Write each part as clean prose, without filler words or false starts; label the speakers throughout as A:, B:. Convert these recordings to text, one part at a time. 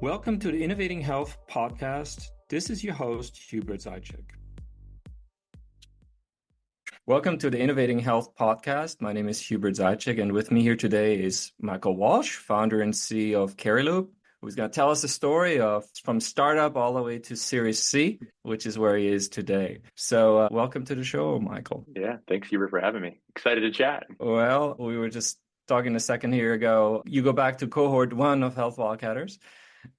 A: Welcome to the Innovating Health podcast. This is your host, Hubert Zaitchik. Welcome to the Innovating Health podcast. My name is Hubert Zaitchik, and with me here today is Michael Walsh, founder and CEO of Cariloop, who's going to tell us the story of from startup all the way to Series C, which is where he is today. So welcome to the show, Michael.
B: Yeah, thanks, Hubert, for having me. Excited to chat.
A: Well, we were just talking a second here ago. You go back to cohort 1 of Health Wildcatters.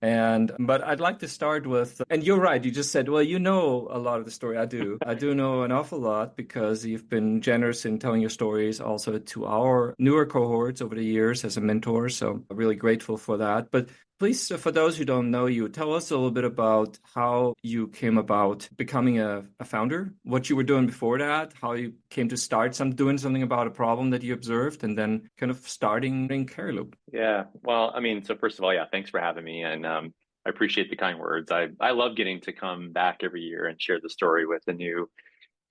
A: But I'd like to start with, and you're right, you just said, well, you know a lot of the story. I do know an awful lot because you've been generous in telling your stories also to our newer cohorts over the years as a mentor. So I'm really grateful for that. But please, for those who don't know you, tell us a little bit about how you came about becoming a founder, what you were doing before that, how you came to start doing something about a problem that you observed, and then kind of starting in Cariloop.
B: Yeah, well, so first of all, yeah, thanks for having me. And I appreciate the kind words. I love getting to come back every year and share the story with the new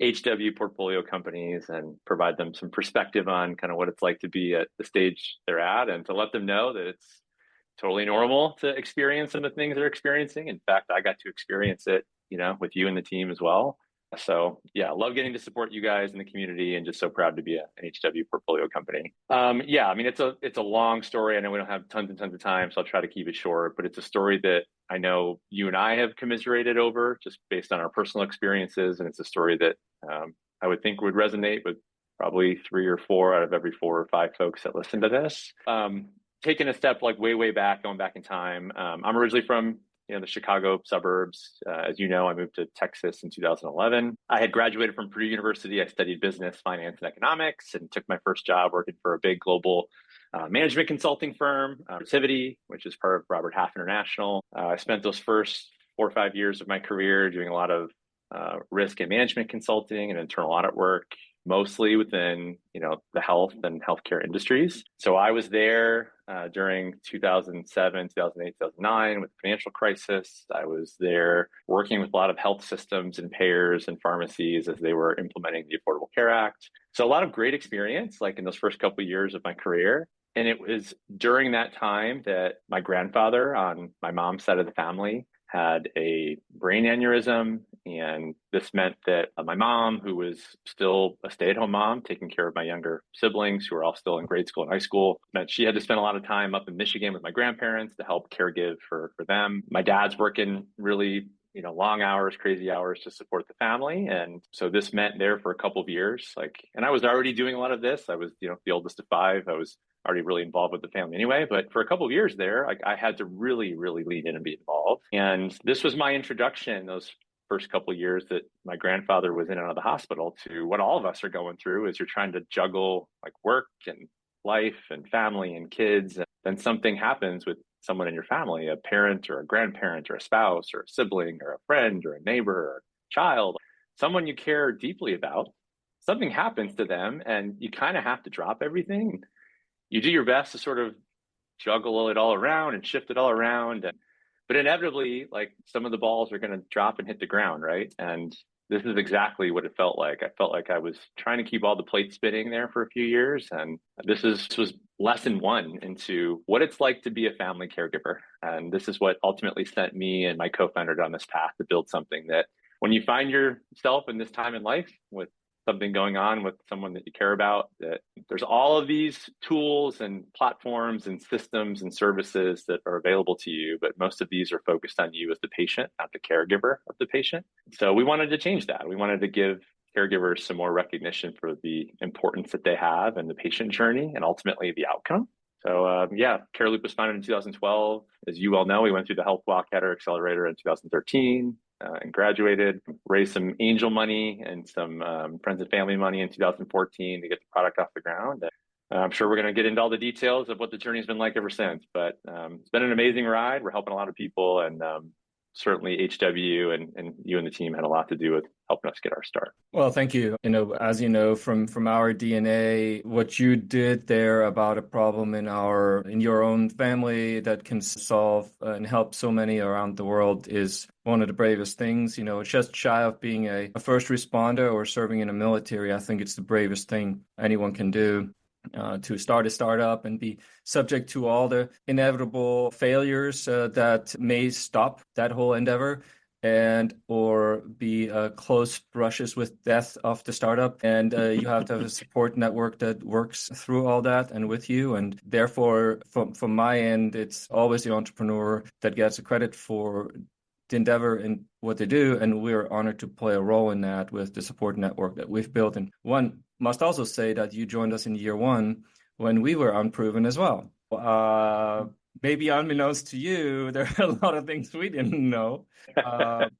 B: HW portfolio companies and provide them some perspective on kind of what it's like to be at the stage they're at and to let them know that it's totally normal to experience some of the things they're experiencing. In fact, I got to experience it, with you and the team as well. So yeah, love getting to support you guys in the community and just so proud to be an HW portfolio company. It's a long story. I know we don't have tons and tons of time, so I'll try to keep it short, but it's a story that I know you and I have commiserated over just based on our personal experiences. And it's a story that I would think would resonate with probably 3 or 4 out of every 4 or 5 folks that listen to this. Taking a step like way back, going back in time. I'm originally from the Chicago suburbs. As you know, I moved to Texas in 2011. I had graduated from Purdue University. I studied business, finance, and economics, and took my first job working for a big global management consulting firm, Activity, which is part of Robert Half International. I spent those first 4 or 5 years of my career doing a lot of risk and management consulting and internal audit work, mostly within, the health and healthcare industries. So I was there during 2007, 2008, 2009 with the financial crisis. I was there working with a lot of health systems and payers and pharmacies as they were implementing the Affordable Care Act. So a lot of great experience, like in those first couple of years of my career. And it was during that time that my grandfather on my mom's side of the family had a brain aneurysm. And this meant that my mom, who was still a stay-at-home mom, taking care of my younger siblings who were all still in grade school and high school, meant she had to spend a lot of time up in Michigan with my grandparents to help caregive for them. My dad's working really long hours, crazy hours to support the family. And so this meant there for a couple of years, and I was already doing a lot of this. I was, the oldest of 5. I was already really involved with the family anyway. But for a couple of years there, I had to really, really lean in and be involved. And this was my introduction, those first couple of years that my grandfather was in and out of the hospital, to what all of us are going through is you're trying to juggle work and life and family and kids. And then something happens with someone in your family, a parent or a grandparent or a spouse or a sibling or a friend or a neighbor or a child, someone you care deeply about. Something happens to them and you kind of have to drop everything. You do your best to sort of juggle it all around and shift it all around. But inevitably, some of the balls are going to drop and hit the ground, right? And this is exactly what it felt like. I felt like I was trying to keep all the plates spinning there for a few years. And this was lesson 1 into what it's like to be a family caregiver. And this is what ultimately sent me and my co-founder down this path to build something that when you find yourself in this time in life with something going on with someone that you care about, that there's all of these tools and platforms and systems and services that are available to you, but most of these are focused on you as the patient, not the caregiver of the patient. So we wanted to change that. We wanted to give caregivers some more recognition for the importance that they have in the patient journey and ultimately the outcome. So Cariloop was founded in 2012. As you all know, we went through the Health Wildcatter Accelerator in 2013. And graduated, raised some angel money and some friends and family money in 2014 to get the product off the ground. And I'm sure we're going to get into all the details of what the journey's been like ever since. But it's been an amazing ride. We're helping a lot of people, and certainly HW and you and the team had a lot to do with helping us get our start.
A: Well, thank you. As you know, from our DNA, what you did there about a problem in your own family that can solve and help so many around the world is one of the bravest things. Just shy of being a first responder or serving in the military, I think it's the bravest thing anyone can do. to start a startup and be subject to all the inevitable failures that may stop that whole endeavor, and or be close brushes with death of the startup. And you have to have a support network that works through all that and with you. And therefore, from my end, it's always the entrepreneur that gets the credit for the endeavor and what they do. And we're honored to play a role in that with the support network that we've built. And one must also say that you joined us in year one when we were unproven as well. Maybe unbeknownst to you, there are a lot of things we didn't know,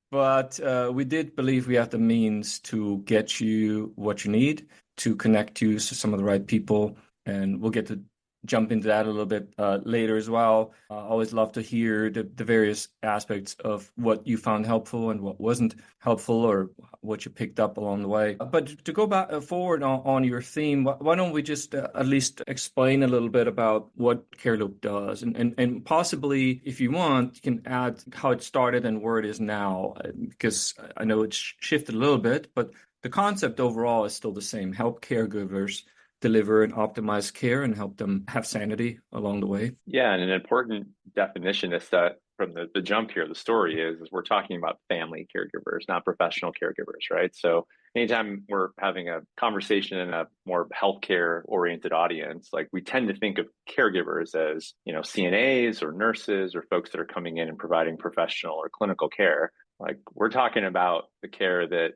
A: but we did believe we have the means to get you what you need, to connect you to some of the right people, and we'll get to jump into that a little bit later as well. Always love to hear the various aspects of what you found helpful and what wasn't helpful, or what you picked up along the way. But to go back forward on your theme, why don't we just at least explain a little bit about what Cariloop does, and possibly, if you want, you can add how it started and where it is now, because I know it's shifted a little bit, but the concept overall is still the same: help caregivers deliver and optimize care and help them have sanity along the way.
B: Yeah, and an important definition is that from the jump here, the story is we're talking about family caregivers, not professional caregivers, right? So anytime we're having a conversation in a more healthcare oriented audience, like, we tend to think of caregivers as, CNAs or nurses or folks that are coming in and providing professional or clinical care. Like, we're talking about the care that,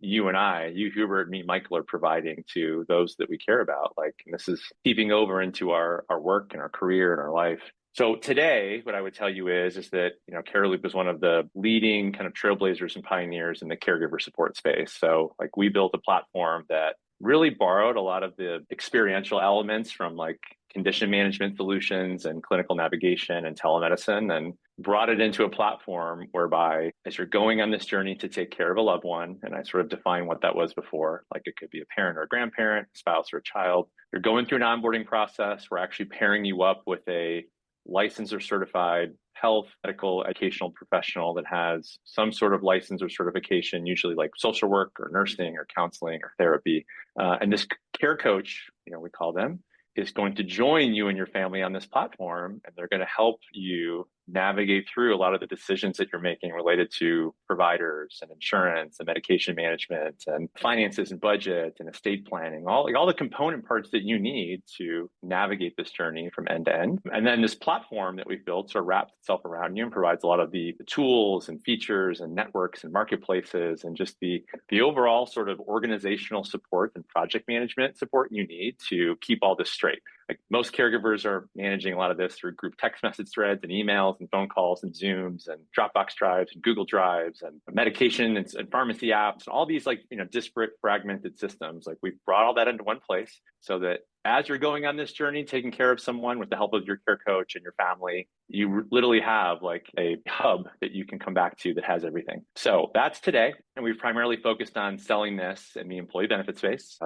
B: you and I, you, Hubert, me, Michael, are providing to those that we care about. Like, and this is seeping over into our work and our career and our life. So today, what I would tell you is that, Cariloop is one of the leading kind of trailblazers and pioneers in the caregiver support space. So, like, we built a platform that really borrowed a lot of the experiential elements from, like, condition management solutions and clinical navigation and telemedicine, and brought it into a platform whereby, as you're going on this journey to take care of a loved one, and I sort of define what that was before, like, it could be a parent or a grandparent, a spouse or a child, you're going through an onboarding process. We're actually pairing you up with a licensed or certified health, medical, educational professional that has some sort of license or certification, usually like social work or nursing or counseling or therapy. And this care coach, we call them, is going to join you and your family on this platform, and they're going to help you navigate through a lot of the decisions that you're making related to providers and insurance and medication management and finances and budget and estate planning, all the component parts that you need to navigate this journey from end to end. And then this platform that we've built sort of wraps itself around you and provides a lot of the tools and features and networks and marketplaces and just the overall sort of organizational support and project management support you need to keep all this straight. Like, most caregivers are managing a lot of this through group text message threads and emails and phone calls and Zooms and Dropbox drives and Google Drives and medication and pharmacy apps, and all these disparate, fragmented systems. Like, we've brought all that into one place so that as you're going on this journey, taking care of someone with the help of your care coach and your family, you literally have like a hub that you can come back to that has everything. So that's today. And we've primarily focused on selling this in the employee benefit space.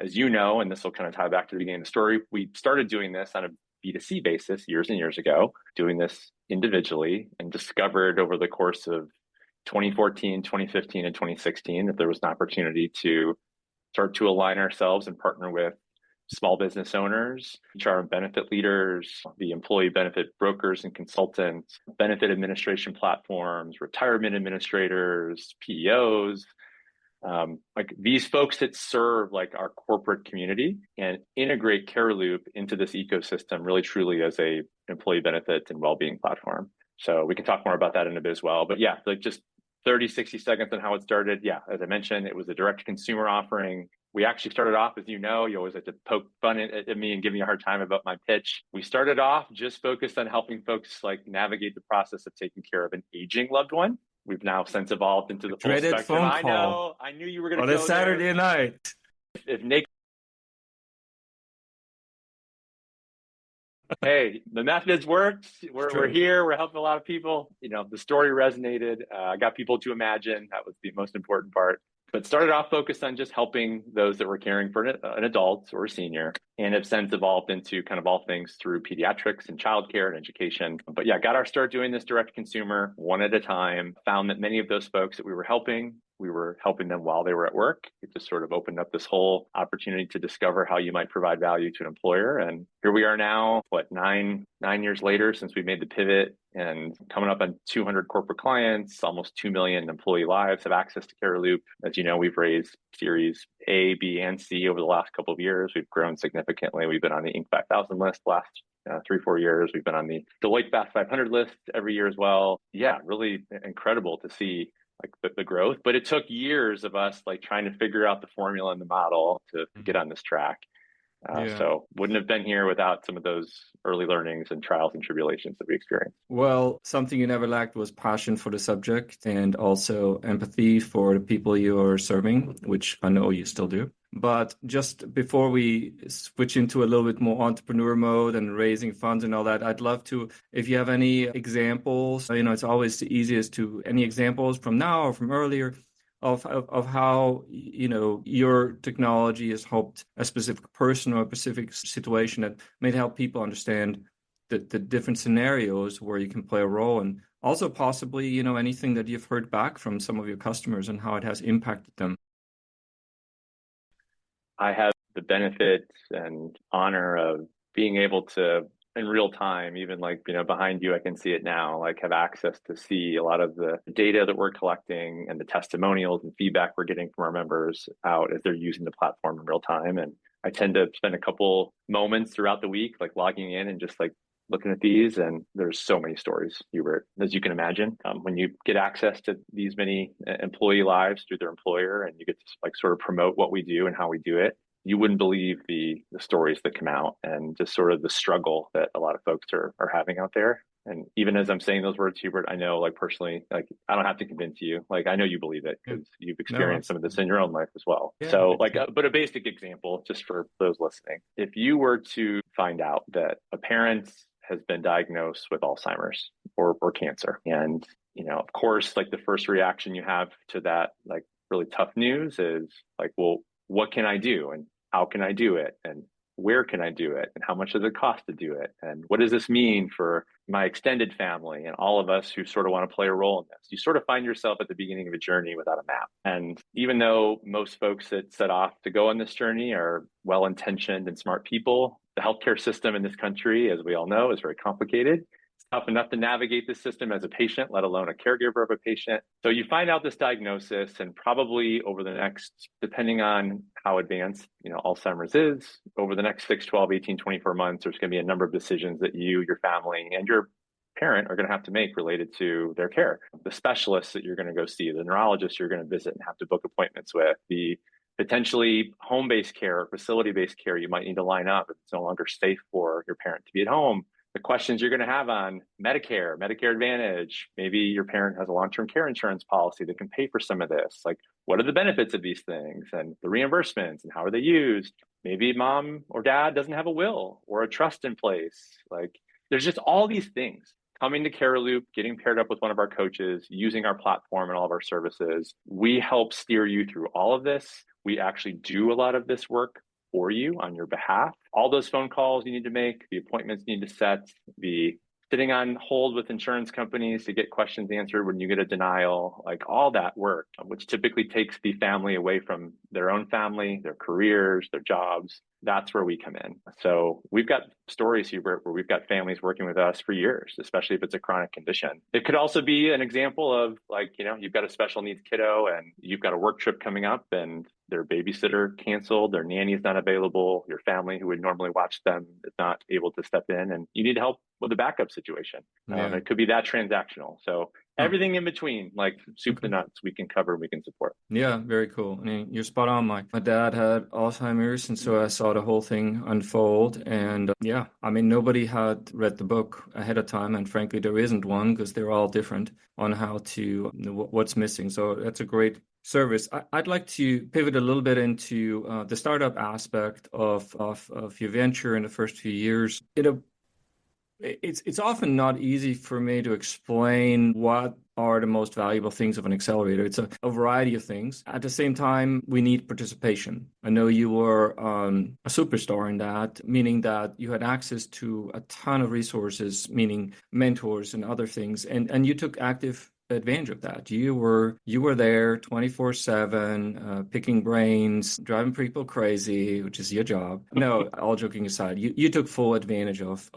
B: As you know, and this will kind of tie back to the beginning of the story, we started doing this on a B2C basis years and years ago, doing this individually, and discovered over the course of 2014, 2015, and 2016 that there was an opportunity to start to align ourselves and partner with small business owners, HR and benefit leaders, the employee benefit brokers and consultants, benefit administration platforms, retirement administrators, PEOs, like these folks that serve like our corporate community, and integrate Cariloop into this ecosystem really truly as a employee benefit and well-being platform. So we can talk more about that in a bit as well. But yeah, like just 30, 60 seconds on how it started. Yeah, as I mentioned, it was a direct consumer offering. We actually started off, as you know, you always have to poke fun at me and give me a hard time about my pitch. We started off just focused on helping folks like navigate the process of taking care of an aging loved one. We've now since evolved into the full
A: Dreaded
B: spectrum.
A: phone
B: I
A: call
B: know. I knew you were going to
A: on
B: go
A: a Saturday
B: there.
A: night.
B: If Nick, hey, the methods worked. We're here. We're helping a lot of people. The story resonated. I got people to imagine. That was the most important part. But started off focused on just helping those that were caring for an adult or a senior, and have since evolved into kind of all things through pediatrics and childcare and education. But yeah, got our start doing this direct consumer one at a time, found that many of those folks that we were helping we were helping them while they were at work. It just sort of opened up this whole opportunity to discover how you might provide value to an employer. And here we are now, nine years later since we made the pivot, and coming up on 200 corporate clients, almost 2 million employee lives have access to Cariloop. As you know, we've raised Series A, B, and C over the last couple of years. We've grown significantly. We've been on the Inc. 5000 list last 3-4 years. We've been on the Deloitte Fast 500 list every year as well. Yeah, really incredible to see the growth, but it took years of us trying to figure out the formula and the model to get on this track. So wouldn't have been here without some of those early learnings and trials and tribulations that we experienced.
A: Well, something you never lacked was passion for the subject and also empathy for the people you are serving, which I know you still do. But just before we switch into a little bit more entrepreneur mode and raising funds and all that, I'd love to, if you have any examples, it's always the easiest to, any examples from now or from earlier of how, your technology has helped a specific person or a specific situation that may help people understand the different scenarios where you can play a role, and also possibly, anything that you've heard back from some of your customers and how it has impacted them.
B: I have the benefit and honor of being able to, in real time, even behind you, I can see it now, have access to see a lot of the data that we're collecting and the testimonials and feedback we're getting from our members out as they're using the platform in real time. And I tend to spend a couple moments throughout the week, logging in and just looking at these. And there's so many stories, Hubert, as you can imagine. When you get access to these many employee lives through their employer, and you get to sort of promote what we do and how we do it, you wouldn't believe the stories that come out, and just sort of the struggle that a lot of folks are having out there. And even as I'm saying those words, Hubert, I know personally, I don't have to convince you. I know you believe it because you've experienced some of this in your own life as well. Yeah, so but a basic example, just for those listening, if you were to find out that a parent has been diagnosed with Alzheimer's or cancer, and of course, the first reaction you have to that really tough news is well, what can I do, and how can I do it, and where can I do it, and how much does it cost to do it, and what does this mean for my extended family and all of us who sort of want to play a role in this? You sort of find yourself at the beginning of a journey without a map. And even though most folks that set off to go on this journey are well-intentioned and smart people, the healthcare system in this country, as we all know, is very complicated. It's tough enough to navigate this system as a patient, let alone a caregiver of a patient. So you find out this diagnosis, and probably over the next, depending on how advanced, Alzheimer's is, over the next 6, 12, 18, 24 months, there's going to be a number of decisions that you, your family, and your parent are going to have to make related to their care. The specialists that you're going to go see, the neurologists you're going to visit and have to book appointments with, the potentially home-based care or facility-based care you might need to line up if it's no longer safe for your parent to be at home. The questions you're going to have on Medicare Advantage, maybe your parent has a long-term care insurance policy that can pay for some of this. What are the benefits of these things and the reimbursements, and how are they used? Maybe mom or dad doesn't have a will or a trust in place. There's just all these things. Coming to Cariloop, getting paired up with one of our coaches, using our platform and all of our services, we help steer you through all of this. We actually do a lot of this work for you on your behalf. All those phone calls you need to make, the appointments you need to set, the sitting on hold with insurance companies to get questions answered when you get a denial, all that work, which typically takes the family away from their own family, their careers, their jobs. That's where we come in. So we've got stories, Hubert, where we've got families working with us for years, especially if it's a chronic condition. It could also be an example of you've got a special needs kiddo and you've got a work trip coming up and their babysitter canceled, their nanny is not available, your family who would normally watch them is not able to step in, and you need help with a backup situation. It could be that transactional. So everything in between, soup to nuts, we can cover, we can support.
A: Yeah, very cool. I mean, you're spot on, Mike. My dad had Alzheimer's, and so I saw the whole thing unfold. And nobody had read the book ahead of time, and frankly, there isn't one because they're all different on how to what's missing. So that's a great service. I'd like to pivot a little bit into the startup aspect of your venture in the first few years. It's often not easy for me to explain what are the most valuable things of an accelerator. It's a variety of things. At the same time, we need participation. I know you were a superstar in that, meaning that you had access to a ton of resources, meaning mentors and other things. And you took active advantage of that. You were there 24/7, picking brains, driving people crazy, which is your job. No, all joking aside, you took full advantage of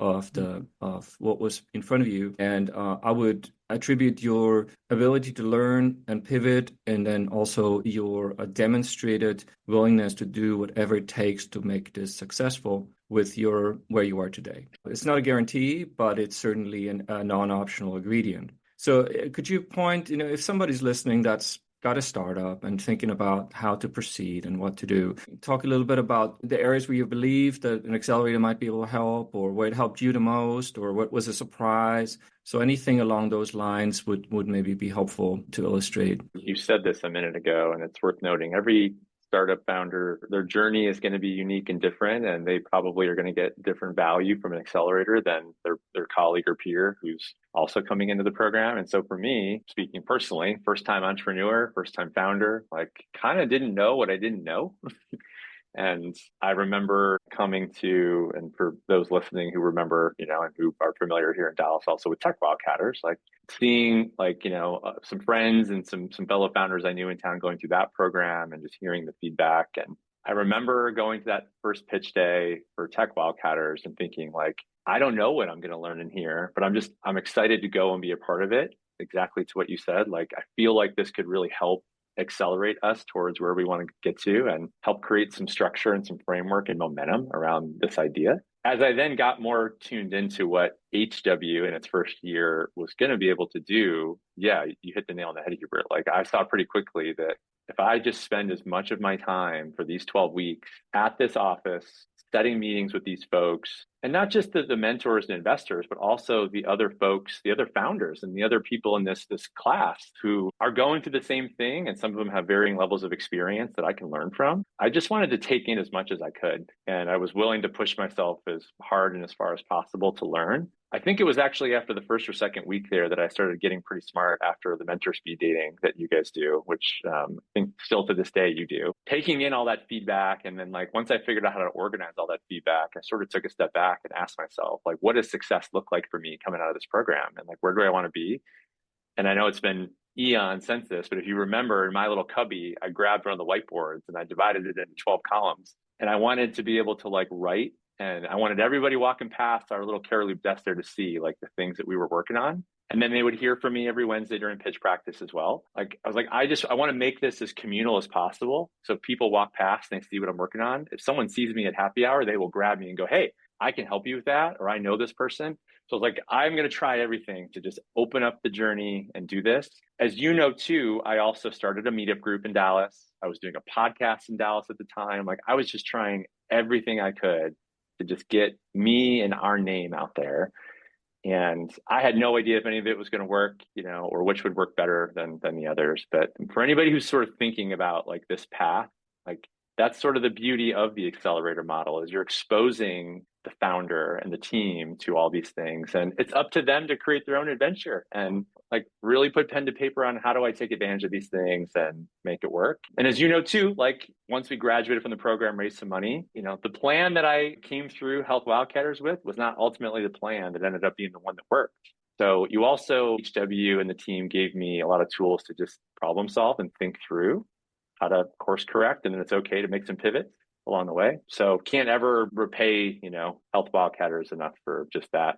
A: what was in front of you, and I would attribute your ability to learn and pivot, and then also your demonstrated willingness to do whatever it takes to make this successful with your where you are today. It's not a guarantee, but it's certainly a non-optional ingredient. So could you point, if somebody's listening that's got a startup and thinking about how to proceed and what to do, talk a little bit about the areas where you believe that an accelerator might be able to help, or where it helped you the most, or what was a surprise. So anything along those lines would maybe be helpful to illustrate.
B: You said this a minute ago, and it's worth noting. Every startup founder, their journey is going to be unique and different, and they probably are going to get different value from an accelerator than their colleague or peer who's also coming into the program. And so for me, speaking personally, first time entrepreneur, first time founder, like kind of didn't know what I didn't know. And I remember coming to, and for those listening who remember, and who are familiar here in Dallas also with Tech Wildcatters, like seeing some friends and some fellow founders I knew in town going through that program and just hearing the feedback. And I remember going to that first pitch day for Tech Wildcatters and thinking like, I don't know what I'm going to learn in here, but I'm excited to go and be a part of it. Exactly to what you said. Like, I feel like this could really help accelerate us towards where we want to get to and help create some structure and some framework and momentum around this idea. As I then got more tuned into what HW in its first year was going to be able to do, yeah, you hit the nail on the head, Hubert. Like, I saw pretty quickly that if I just spend as much of my time for these 12 weeks at this office, setting meetings with these folks, and not just the mentors and investors, but also the other folks, the other founders and the other people in this class who are going through the same thing. And some of them have varying levels of experience that I can learn from. I just wanted to take in as much as I could. And I was willing to push myself as hard and as far as possible to learn. I think it was actually after the first or second week there that I started getting pretty smart after the mentor speed dating that you guys do, which I think still to this day you do. Taking in all that feedback. And then like once I figured out how to organize all that feedback, I sort of took a step back and asked myself, like, what does success look like for me coming out of this program? And like, where do I want to be? And I know it's been eons since this, but if you remember in my little cubby, I grabbed one of the whiteboards and I divided it into 12 columns. And I wanted to be able to like write, and I wanted everybody walking past our little Cariloop desk there to see like the things that we were working on. And then they would hear from me every Wednesday during pitch practice as well. Like, I was like, I want to make this as communal as possible. So if people walk past and they see what I'm working on, if someone sees me at happy hour, they will grab me and go, hey, I can help you with that, or I know this person. So I was like, I'm going to try everything to just open up the journey and do this. As you know, too, I also started a meetup group in Dallas. I was doing a podcast in Dallas at the time. Like, I was just trying everything I could to just get me and our name out there. And I had no idea if any of it was going to work, or which would work better than the others. But for anybody who's sort of thinking about like this path, like that's sort of the beauty of the accelerator model is you're exposing the founder and the team to all these things. And it's up to them to create their own adventure and like really put pen to paper on how do I take advantage of these things and make it work. And as you know, too, like once we graduated from the program, raised some money, the plan that I came through Health Wildcatters with was not ultimately the plan that ended up being the one that worked. So you also, HW and the team gave me a lot of tools to just problem solve and think through how to course correct. And then it's okay to make some pivots along the way. So can't ever repay, Health Wildcatters enough for just that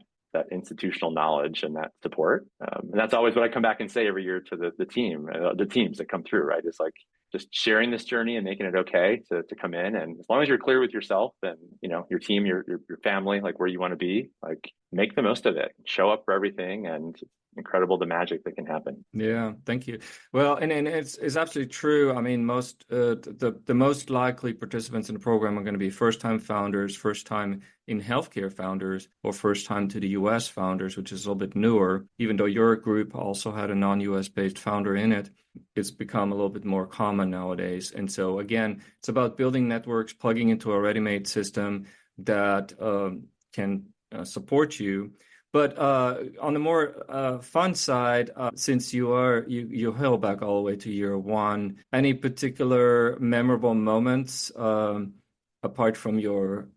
B: institutional knowledge and that support. And that's always what I come back and say every year to the teams that come through, right? It's like just sharing this journey and making it okay to come in. And as long as you're clear with yourself and, your team, your family, like where you want to be, like make the most of it, show up for everything, and incredible the magic that can happen.
A: Yeah, thank you. Well, and it's absolutely true. I mean, most the most likely participants in the program are going to be first-time founders, first-time in healthcare founders, or first-time to the US founders, which is a little bit newer. Even though your group also had a non-US based founder in it, it's become a little bit more common nowadays. And so again, it's about building networks, plugging into a ready-made system that can support you. But on the more fun side, since you hail back all the way to year one, any particular memorable moments apart from your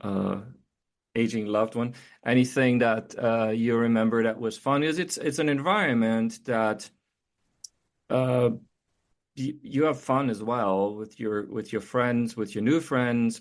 A: aging loved one? Anything that you remember that was fun? Because it's an environment that you have fun as well with your friends, with your new friends,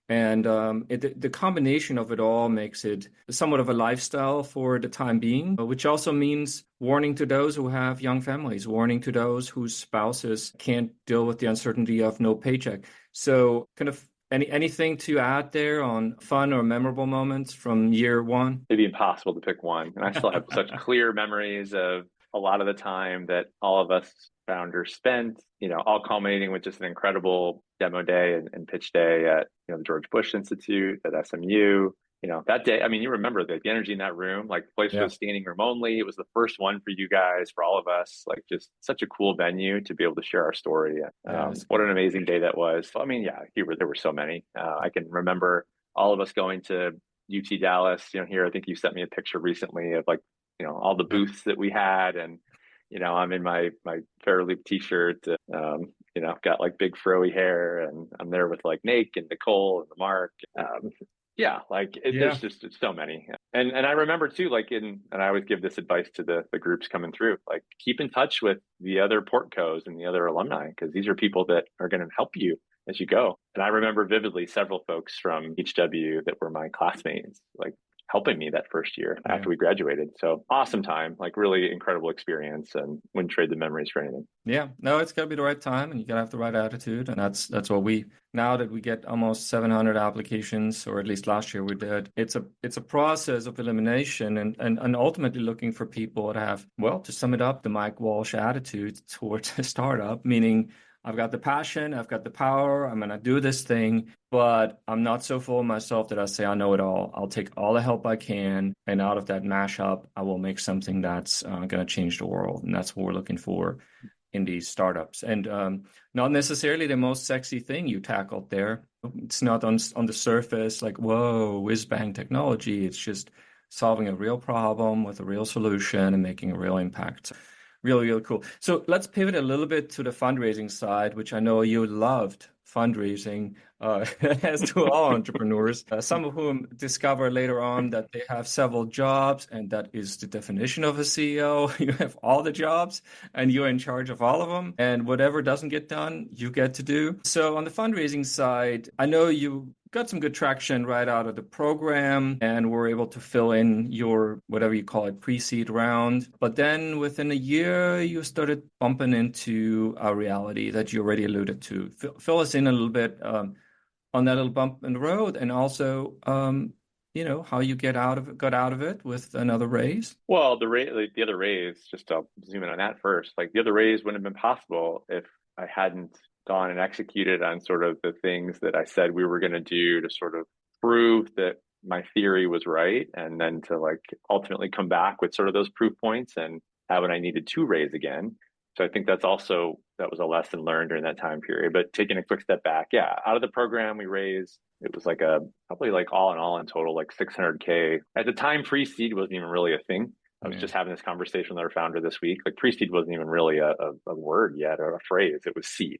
A: and the combination of it all makes it somewhat of a lifestyle for the time being, which also means warning to those who have young families, warning to those whose spouses can't deal with the uncertainty of no paycheck. So kind of anything to add there on fun or memorable moments from year one?
B: It'd be impossible to pick one. And I still have such clear memories of a lot of the time that all of us founders spent, all culminating with just an incredible demo day and pitch day at, the George Bush Institute at SMU. That day, I mean, you remember the energy in that room, like the place
A: Yeah.
B: was standing room only. It was the first one for you guys, for all of us, like just such a cool venue to be able to share our story.
A: Yeah,
B: What an amazing day that was. I mean, yeah, there were so many. I can remember all of us going to UT Dallas, here, I think you sent me a picture recently of like, all the
A: yeah,
B: booths that we had. And, I'm in my Cariloop t-shirt, got like big froey hair, and I'm there with like Nate and Nicole and Mark. Yeah, like
A: yeah,
B: there's just so many. And I remember too, like and I always give this advice to the groups coming through, like keep in touch with the other portcos and the other alumni, because these are people that are going to help you as you go. And I remember vividly several folks from HW that were my classmates, like helping me that first year
A: yeah.
B: after we graduated. So awesome time, like really incredible experience, and wouldn't trade the memories for anything.
A: Yeah, no, it's got to be the right time, and you got to have the right attitude, and that's what we now that we get almost 700 applications, or at least last year we did. It's a process of elimination, and ultimately looking for people that have, well, to sum it up, the Mike Walsh attitude towards a startup, meaning I've got the passion, I've got the power, I'm gonna do this thing, but I'm not so full of myself that I say I know it all. I'll take all the help I can, and out of that mashup, I will make something that's gonna change the world, and that's what we're looking for in these startups. And not necessarily the most sexy thing you tackled there. It's not on the surface like, whoa, whiz bang technology. It's just solving a real problem with a real solution and making a real impact. Really, really cool. So let's pivot a little bit to the fundraising side, which I know you loved fundraising, as do all entrepreneurs, some of whom discover later on that they have several jobs, and that is the definition of a CEO. You have all the jobs, and you're in charge of all of them, and whatever doesn't get done, you get to do. So on the fundraising side, I know you got some good traction right out of the program and were able to fill in your, whatever you call it, pre-seed round. But then within a year, you started bumping into a reality that you already alluded to. Fill us in a little bit on that little bump in the road, and also, how you got out of it with another raise.
B: Well, the other raise, just to zoom in on that first, like the other raise wouldn't have been possible if I hadn't gone and executed on sort of the things that I said we were going to do to sort of prove that my theory was right, and then to like ultimately come back with sort of those proof points and have what I needed to raise again. So I think that was a lesson learned during that time period. But taking a quick step back, yeah, out of the program we raised, it was like probably like all in total, like 600K. At the time, pre-seed wasn't even really a thing. I was
A: Yeah.
B: just having this conversation with our founder this week. Like pre-seed wasn't even really a word yet, or a phrase. It was seed.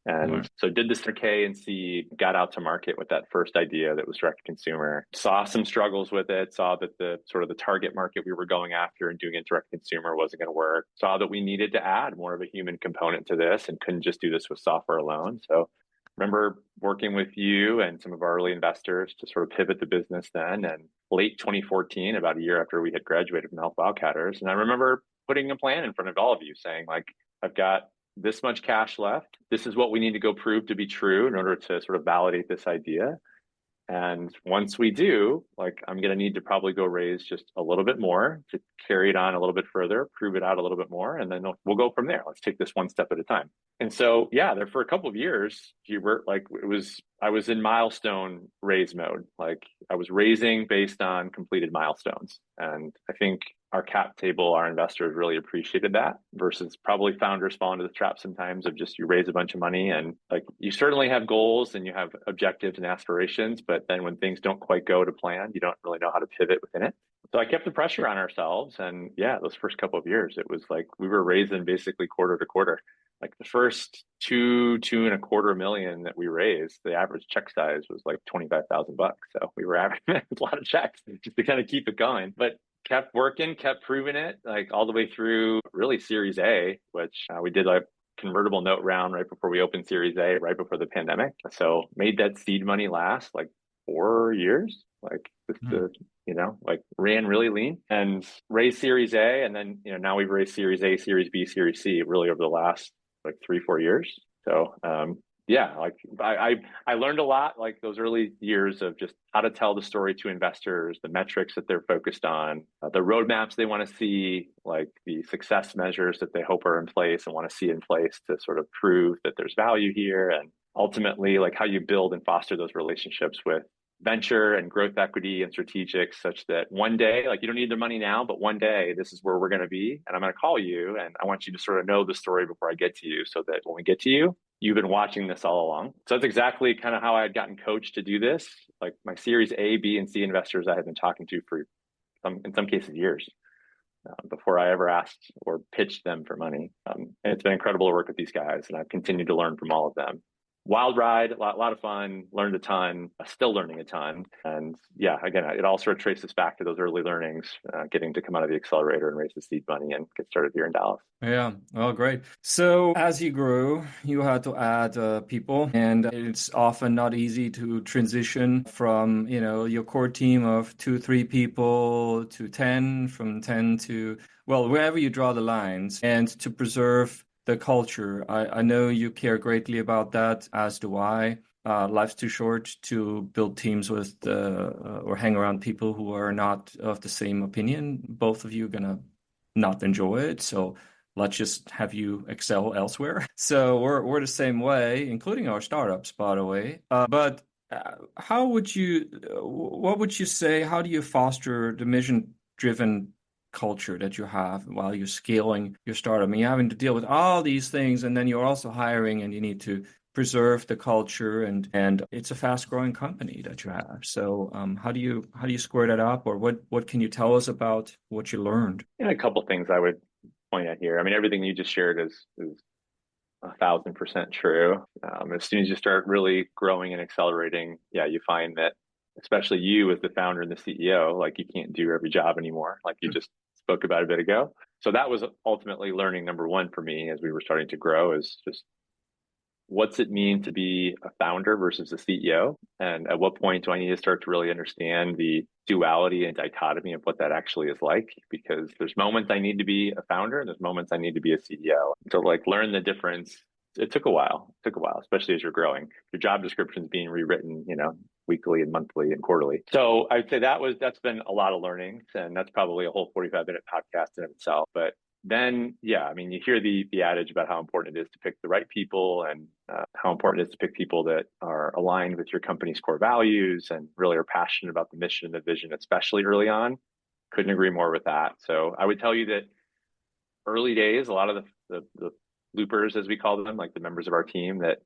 A: Right.
B: And so did the K and C, got out to market with that first idea that was direct to consumer, saw some struggles with it, saw that the sort of the target market we were going after and doing it direct to consumer wasn't going to work, saw that we needed to add more of a human component to this and couldn't just do this with software alone. So remember working with you and some of our early investors to sort of pivot the business then, and late 2014, about a year after we had graduated from Health Wildcatters. And I remember putting a plan in front of all of you saying, like, I've got this much cash left. This is what we need to go prove to be true in order to sort of validate this idea. And once we do, like, I'm going to need to probably go raise just a little bit more to carry it on a little bit further, prove it out a little bit more, and then we'll go from there. Let's take this one step at a time. And so, yeah, there for a couple of years, Hubert, like I was in milestone raise mode. Like I was raising based on completed milestones. And I think our cap table, our investors really appreciated that, versus probably founders fall into the trap sometimes of just you raise a bunch of money and like you certainly have goals and you have objectives and aspirations, but then when things don't quite go to plan, you don't really know how to pivot within it. So I kept the pressure on ourselves. And yeah, those first couple of years, it was like we were raising basically quarter to quarter. Like the first two and a quarter million that we raised, the average check size was like $25,000. So we were averaging a lot of checks just to kind of keep it going. But kept working, kept proving it, like all the way through really Series A, which we did a convertible note round right before we opened Series A, right before the pandemic. So made that seed money last like 4 years, like just to, like ran really lean and raised Series A. And then, now we've raised Series A, Series B, Series C really over the last like 3-4 years. So, yeah, like I learned a lot like those early years of just how to tell the story to investors, the metrics that they're focused on, the roadmaps they want to see, like the success measures that they hope are in place and want to see in place to sort of prove that there's value here, and ultimately like how you build and foster those relationships with venture and growth equity and strategics, such that one day, like you don't need their money now, but one day this is where we're going to be, and I'm going to call you, and I want you to sort of know the story before I get to you, so that when we get to you, you've been watching this all along. So that's exactly kind of how I had gotten coached to do this. Like my Series A, B, and C investors I had been talking to for in some cases years before I ever asked or pitched them for money. And it's been incredible to work with these guys, and I've continued to learn from all of them. Wild ride, a lot of fun, learned a ton, still learning a ton. And yeah, again, it all sort of traces back to those early learnings, getting to come out of the accelerator and raise the seed money and get started here in Dallas.
A: Yeah. Oh, great. So as you grew, you had to add people, and it's often not easy to transition from, your core team of 2, 3 people to 10, from 10 to, well, wherever you draw the lines, and to preserve the culture. I know you care greatly about that, as do I. Life's too short to build teams with or hang around people who are not of the same opinion. Both of you are gonna not enjoy it, so let's just have you excel elsewhere. So we're the same way, including our startups, by the way. But what would you say? How do you foster the mission-driven culture that you have while you're scaling your startup? I mean, you're having to deal with all these things, and then you're also hiring, and you need to preserve the culture, and it's a fast-growing company that you have. So, how do you square that up, or what can you tell us about what you learned?
B: Yeah, a couple things I would point out here. I mean, everything you just shared is 1,000% true. As soon as you start really growing and accelerating, yeah, you find that, especially you as the founder and the CEO, like you can't do every job anymore, like you just spoke about a bit ago. So that was ultimately learning number one for me as we were starting to grow, is just what's it mean to be a founder versus a CEO? And at what point do I need to start to really understand the duality and dichotomy of what that actually is like? Because there's moments I need to be a founder, and there's moments I need to be a CEO. So like learn the difference. It took a while. Especially as you're growing. Your job description is being rewritten, weekly and monthly and quarterly. So I'd say that's been a lot of learnings, and that's probably a whole 45-minute podcast in itself. But then, yeah, I mean, you hear the adage about how important it is to pick the right people, and how important it is to pick people that are aligned with your company's core values and really are passionate about the mission and the vision, especially early on. Couldn't agree more with that. So I would tell you that early days, a lot of the loopers, as we call them, like the members of our team that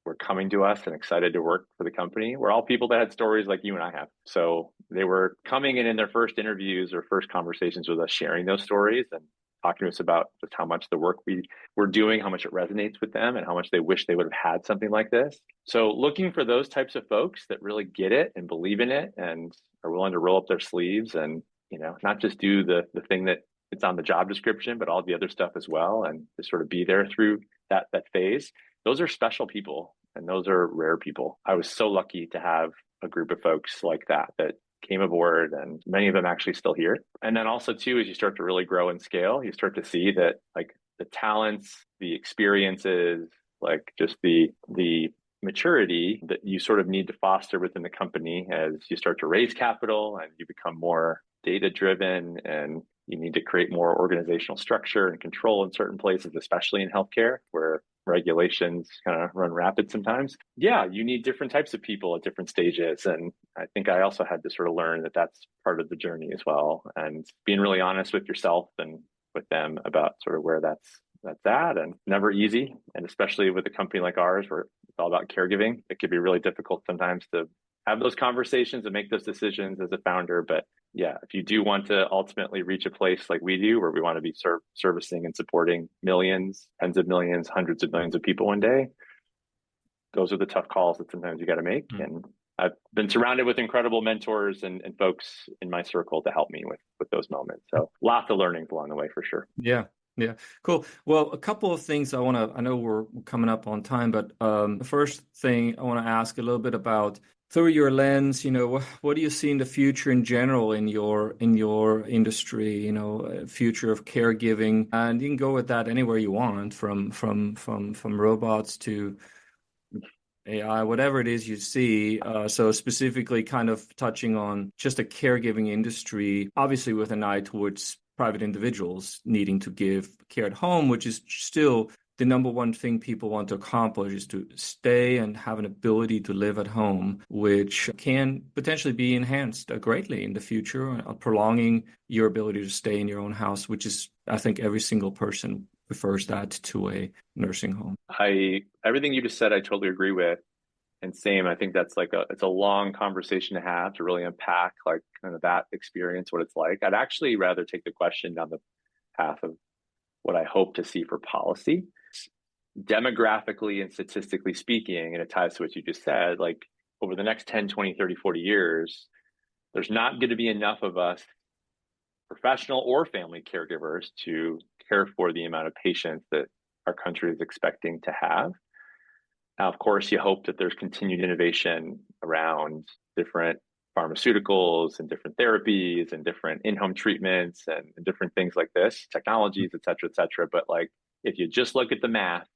B: were coming to us and excited to work for the company, were all people that had stories like you and I have. So they were coming in their first interviews or first conversations with us, sharing those stories and talking to us about just how much the work we were doing, how much it resonates with them, and how much they wish they would have had something like this. So looking for those types of folks that really get it and believe in it and are willing to roll up their sleeves and, not just do the thing that it's on the job description, but all the other stuff as well, and to sort of be there through that phase. Those are special people, and those are rare people. I was so lucky to have a group of folks like that came aboard, and many of them actually still here. And then also too, as you start to really grow and scale, you start to see that like the talents, the experiences, like just the maturity that you sort of need to foster within the company as you start to raise capital and you become more data driven, and you need to create more organizational structure and control in certain places, especially in healthcare where regulations kind of run rapid sometimes. Yeah, you need different types of people at different stages. And I think I also had to sort of learn that that's part of the journey as well. And being really honest with yourself and with them about sort of where that's at, and never easy. And especially with a company like ours, where it's all about caregiving, it could be really difficult sometimes to have those conversations and make those decisions as a founder. But yeah, if you do want to ultimately reach a place like we do, where we want to be servicing and supporting millions, tens of millions, hundreds of millions of people one day, those are the tough calls that sometimes you got to make. And I've been surrounded with incredible mentors and folks in my circle to help me with those moments. So lots of learnings along the way for sure.
A: Yeah. Yeah, cool. Well, a couple of things I know we're coming up on time, but the first thing I want to ask a little bit about through your lens, what do you see in the future in general in your industry, future of caregiving, and you can go with that anywhere you want, from robots to AI, whatever it is you see. So specifically kind of touching on just a caregiving industry, obviously with an eye towards private individuals needing to give care at home, which is still the number one thing people want to accomplish, is to stay and have an ability to live at home, which can potentially be enhanced greatly in the future, prolonging your ability to stay in your own house, which is, I think, every single person prefers that to a nursing home.
B: Everything you just said, I totally agree with. And same, I think that's it's a long conversation to have to really unpack like kind of that experience, what it's like. I'd actually rather take the question down the path of what I hope to see for policy. Demographically and statistically speaking, and it ties to what you just said, like over the next 10, 20, 30, 40 years, there's not going to be enough of us professional or family caregivers to care for the amount of patients that our country is expecting to have. Now, of course, you hope that there's continued innovation around different pharmaceuticals and different therapies and different in-home treatments and different things like this, technologies, et cetera, et cetera. But like, if you just look at the math,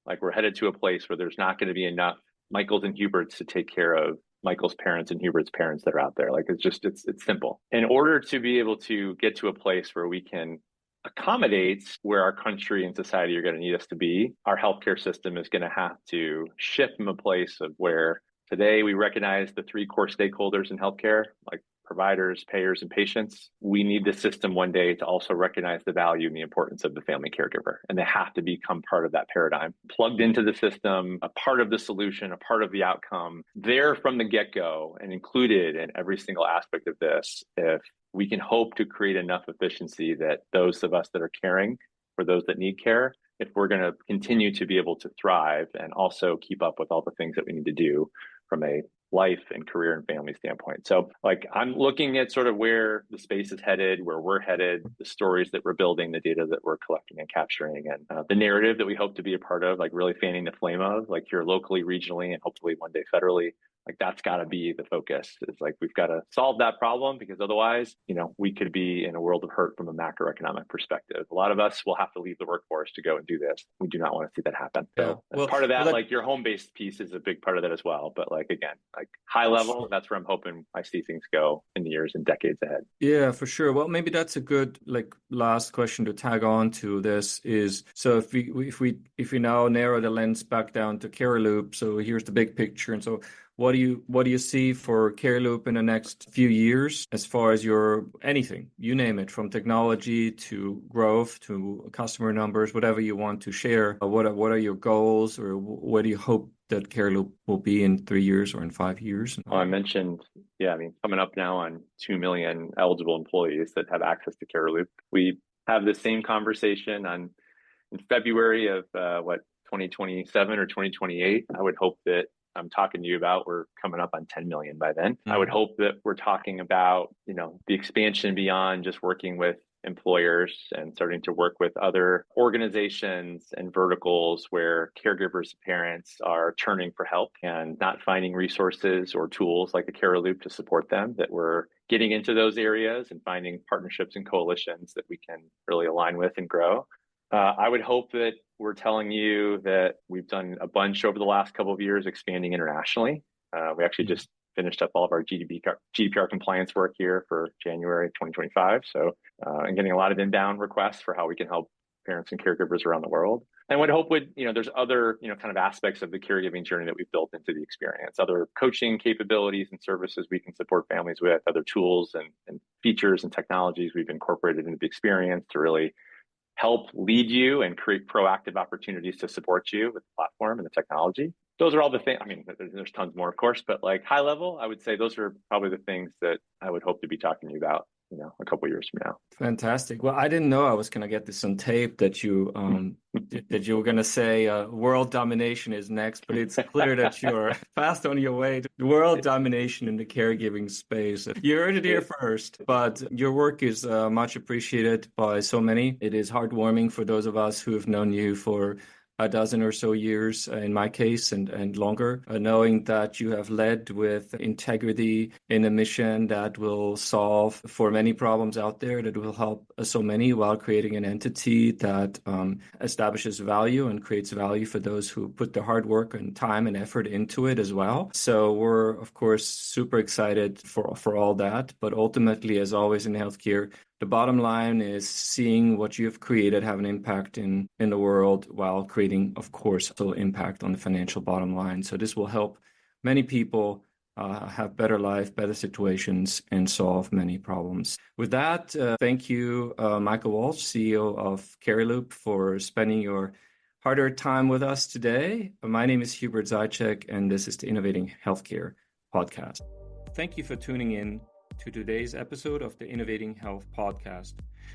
B: like we're headed to a place where there's not going to be enough Michaels and Huberts to take care of Michael's parents and Hubert's parents that are out there. Like, it's simple. In order to be able to get to a place where we can accommodate where our country and society are going to need us to be, our healthcare system is going to have to shift from a place of where today we recognize the three core stakeholders in healthcare, like providers, payers, and patients. We need the system one day to also recognize the value and the importance of the family caregiver. And they have to become part of that paradigm, plugged into the system, a part of the solution, a part of the outcome, there from the get-go and included in every single aspect of this. If we can hope to create enough efficiency that those of us that are caring for those that need care, if we're going to continue to be able to thrive and also keep up with all the things that we need to do from a life and career and family standpoint. So like, I'm looking at sort of where the space is headed, where we're headed, the stories that we're building, the data that we're collecting and capturing, and the narrative that we hope to be a part of, like really fanning the flame of, like here locally, regionally, and hopefully one day federally. Like, that's got to be the focus. It's like, we've got to solve that problem, because otherwise, we could be in a world of hurt from a macroeconomic perspective. A lot of us will have to leave the workforce to go and do this. We do not want to see that happen. So part of that, like your home-based piece is a big part of that as well. But like, again, like high level, that's where I'm hoping I see things go in the years and decades ahead.
A: Yeah, for sure. Well, maybe that's a good last question to tag on to this is, so if we now narrow the lens back down to Cariloop, so here's the big picture. And so what do you see for Cariloop in the next few years as far as your anything, you name it, from technology to growth to customer numbers, whatever you want to share? What are your goals, or where do you hope that Cariloop will be in 3 years or in 5 years?
B: Well, I mentioned, coming up now on 2 million eligible employees that have access to Cariloop. We have the same conversation in February of 2027 or 2028. I would hope that I'm talking to you about, we're coming up on 10 million by then. I would hope that we're talking about, the expansion beyond just working with employers and starting to work with other organizations and verticals where caregivers and parents are turning for help and not finding resources or tools like the Cariloop to support them, that we're getting into those areas and finding partnerships and coalitions that we can really align with and grow. I would hope that we're telling you that we've done a bunch over the last couple of years expanding internationally. We actually just finished up all of our GDPR compliance work here for January 2025. So, and getting a lot of inbound requests for how we can help parents and caregivers around the world. And would hope there's other, kind of aspects of the caregiving journey that we've built into the experience, other coaching capabilities and services we can support families with, other tools and features and technologies we've incorporated into the experience to really help lead you and create proactive opportunities to support you with the platform and the technology. Those are all the things. I mean, there's tons more, of course, but like high level, I would say those are probably the things that I would hope to be talking to you about, a couple of years from now.
A: Fantastic. Well, I didn't know I was going to get this on tape that you that you were going to say world domination is next, but it's clear that you're fast on your way to world domination in the caregiving space. You heard it here first, but your work is much appreciated by so many. It is heartwarming for those of us who have known you for a dozen or so years, in my case, and longer, knowing that you have led with integrity in a mission that will solve for many problems out there, that will help so many while creating an entity that establishes value and creates value for those who put their hard work and time and effort into it as well. So we're, of course, super excited for all that. But ultimately, as always in healthcare, the bottom line is seeing what you've created have an impact in the world while creating, of course, also impact on the financial bottom line. So this will help many people have better life, better situations, and solve many problems. With that, thank you, Michael Walsh, CEO of Cariloop, for spending your harder time with us today. My name is Hubert Zaitchik, and this is the Innovating Healthcare podcast. Thank you for tuning in to today's episode of the Innovating Health podcast.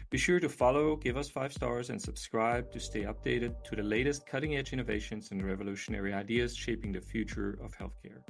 A: Be sure to follow, give us 5 stars, and subscribe to stay updated to the latest cutting-edge innovations and revolutionary ideas shaping the future of healthcare.